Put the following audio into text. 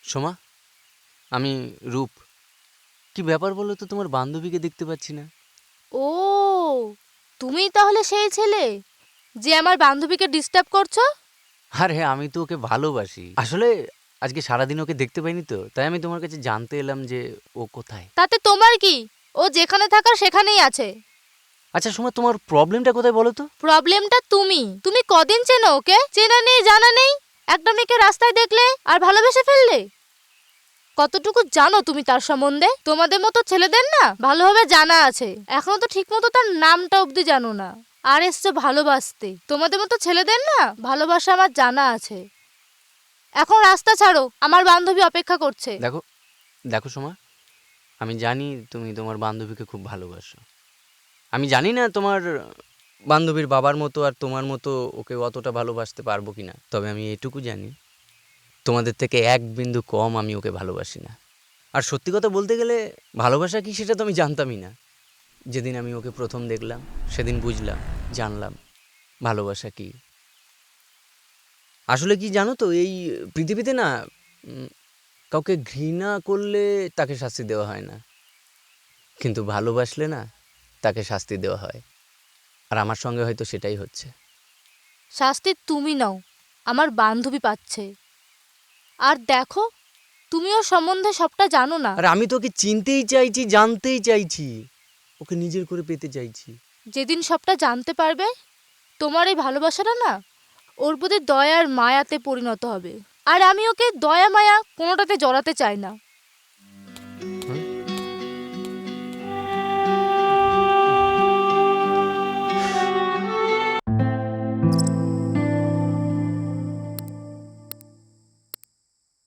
সোমা, আমি রূপ। কি ব্যাপার বলো তো, তোমার বান্ধবীকে দেখতে পাচ্ছি না। ও, তুমি তাহলে সেই ছেলে যে আমার বান্ধবীকে ডিস্টার্ব করছো? আরে আমি তো ওকে ভালোবাসি আসলে। আজকে সারাদিন ওকে দেখতে পাইনি, তো তাই আমি তোমার কাছে জানতে এলাম যে ও কোথায়। তাতে তোমার কি? ও যেখানে থাকার সেখানেই আছে। আচ্ছা সোমা, তোমার প্রবলেমটা কোথায় বলো তো? প্রবলেমটা তুমি কদিন চেনো ওকে? চেনা নেই, জানা নেই, একটা মেয়েকে রাস্তায় দেখলে আর ভালোবেসে ফেললে। কতটুকু জানো তুমি তার সম্বন্ধে? তোমাদের মতো ছেলেদের না ভালোভাবে জানা আছে, এখনো তো ঠিক মতো তার নামটা অবধি জানো না, আর এসছো ভালোবাসতে। তোমাদের মতো ছেলেদের না ভালোবাসা আমার জানা আছে। এখন রাস্তা ছাড়ো, আমার বান্ধবী অপেক্ষা করছে। দেখো দেখো সোমা, আমি জানি তুমি তোমার বান্ধবীকে খুব ভালোবাসো। আমি জানি না তোমার বান্ধবীর বাবার মতো আর তোমার মতো ওকে অতটা ভালোবাসতে পারবো কিনা, তবে আমি এটুকু জানি তোমাদের থেকে এক বিন্দু কম আমি ওকে ভালোবাসি না। আর সত্যি কথা বলতে গেলে ভালোবাসা কি সেটা তো আমি জানতামই না। যেদিন আমি ওকে প্রথম দেখলাম সেদিন বুঝলাম, জানলাম ভালোবাসা কি। আসলে কি জানো তো, এই পৃথিবীতে না উম, কাউকে ঘৃণা করলে তাকে শাস্তি দেওয়া হয় না, কিন্তু ভালোবাসলে না তাকে শাস্তি দেওয়া হয়। আর আমার সঙ্গে হয়তো সেটাই হচ্ছে। শাস্তি তুমি নাও, আমার বান্ধবী পাচ্ছে। আর দেখো, তুমিও সম্বন্ধে সবটা জানো না। আর আমি তোকে চিনতেই চাইছি, জানতেই চাইছি, ওকে নিজের করে পেতে চাইছি। যেদিন সবটা জানতে পারবে, তোমার এই ভালোবাসাটা না ওর প্রতি দয়ার মায়াতে পরিণত হবে। আর আমি ওকে দয়া মায়া কোনোটাতে জড়াতে চাই না।